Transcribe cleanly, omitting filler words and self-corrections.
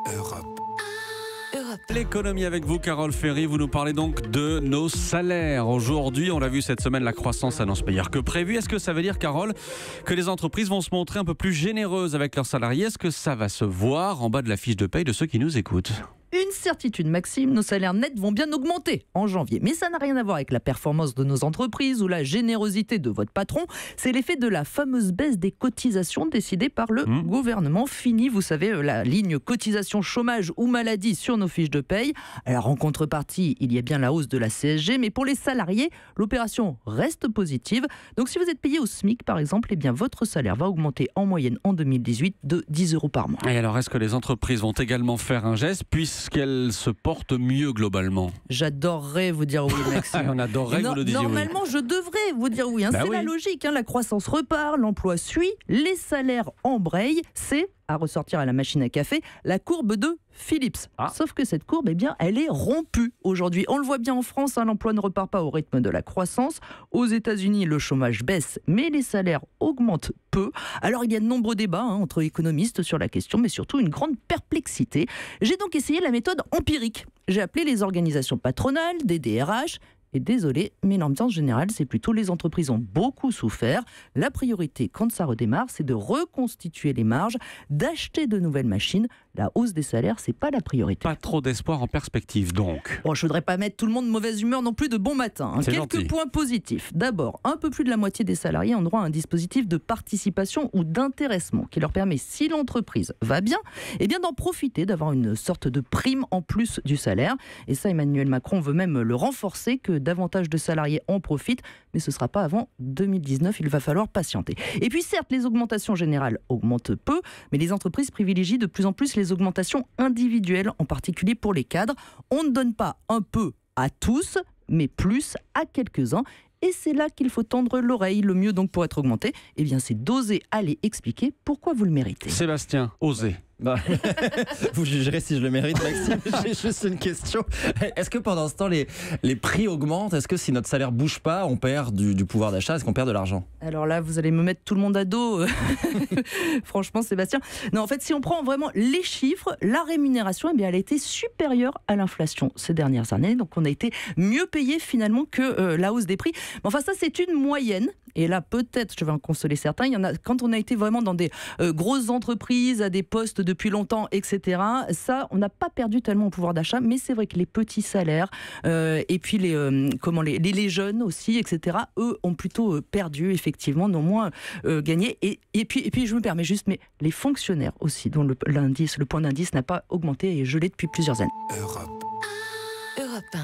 Europe. L'économie avec vous, Carole Ferry. Vous nous parlez donc de nos salaires. Aujourd'hui, on l'a vu cette semaine, la croissance annonce meilleure que prévu. Est-ce que ça veut dire, Carole, que les entreprises vont se montrer un peu plus généreuses avec leurs salariés? Est-ce que ça va se voir en bas de la fiche de paye de ceux qui nous écoutent? Une certitude, Maxime, nos salaires nets vont bien augmenter en janvier. Mais ça n'a rien à voir avec la performance de nos entreprises ou la générosité de votre patron. C'est l'effet de la fameuse baisse des cotisations décidée par le gouvernement. Fini, vous savez, la ligne cotisation chômage ou maladie sur nos fiches de paye. Alors en contrepartie, il y a bien la hausse de la CSG, mais pour les salariés, l'opération reste positive. Donc si vous êtes payé au SMIC, par exemple, eh bien votre salaire va augmenter en moyenne en 2018 de 10 € par mois. Et alors, est-ce que les entreprises vont également faire un geste puisqu'elles se portent mieux globalement? J'adorerais vous dire oui, Maxime. On adorerait que vous le disiez Normalement, je devrais vous dire oui. C'est la logique. La croissance repart, l'emploi suit, les salaires embrayent. C'est, à ressortir à la machine à café, la courbe de Phillips. Sauf que cette courbe, elle est rompue aujourd'hui. On le voit bien en France, l'emploi ne repart pas au rythme de la croissance. Aux États-Unis, le chômage baisse, mais les salaires augmentent peu. Alors, il y a de nombreux débats entre économistes sur la question, mais surtout une grande perplexité. J'ai donc essayé la méthode empirique. J'ai appelé les organisations patronales, des DRH. Et désolé, mais l'ambiance générale, c'est plutôt les entreprises ont beaucoup souffert. La priorité, quand ça redémarre, c'est de reconstituer les marges, d'acheter de nouvelles machines. La hausse des salaires, c'est pas la priorité. Pas trop d'espoir en perspective, donc. Bon, je voudrais pas mettre tout le monde de mauvaise humeur non plus de bon matin. Quelques points positifs. D'abord, un peu plus de la moitié des salariés ont droit à un dispositif de participation ou d'intéressement qui leur permet, si l'entreprise va bien, d'en profiter, d'avoir une sorte de prime en plus du salaire. Et ça, Emmanuel Macron veut même le renforcer, que davantage de salariés en profitent, mais ce ne sera pas avant 2019, il va falloir patienter. Et puis certes, les augmentations générales augmentent peu, mais les entreprises privilégient de plus en plus les augmentations individuelles, en particulier pour les cadres. On ne donne pas un peu à tous, mais plus à quelques-uns. Et c'est là qu'il faut tendre l'oreille. Le mieux donc pour être augmenté, c'est d'oser aller expliquer pourquoi vous le méritez. Sébastien, osez. Vous jugerez si je le mérite, Maxime. J'ai juste une question. Est-ce que pendant ce temps, les prix augmentent? Est-ce que si notre salaire bouge pas, on perd du pouvoir d'achat? Est-ce qu'on perd de l'argent? Alors là, vous allez me mettre tout le monde à dos. Franchement, Sébastien. Non, en fait, si on prend vraiment les chiffres, la rémunération, elle a été supérieure à l'inflation ces dernières années. Donc, on a été mieux payé finalement que la hausse des prix. Mais enfin, ça, c'est une moyenne. Et là, peut-être, je vais en consoler certains, il y en a, quand on a été vraiment dans des grosses entreprises, à des postes depuis longtemps, etc., ça, on n'a pas perdu tellement au pouvoir d'achat, mais c'est vrai que les petits salaires, et puis les jeunes aussi, etc., eux ont plutôt perdu, effectivement, n'ont moins gagné. Et puis, je me permets juste, mais les fonctionnaires aussi, dont le point d'indice n'a pas augmenté, et gelé depuis plusieurs années. Europe. Europe 1.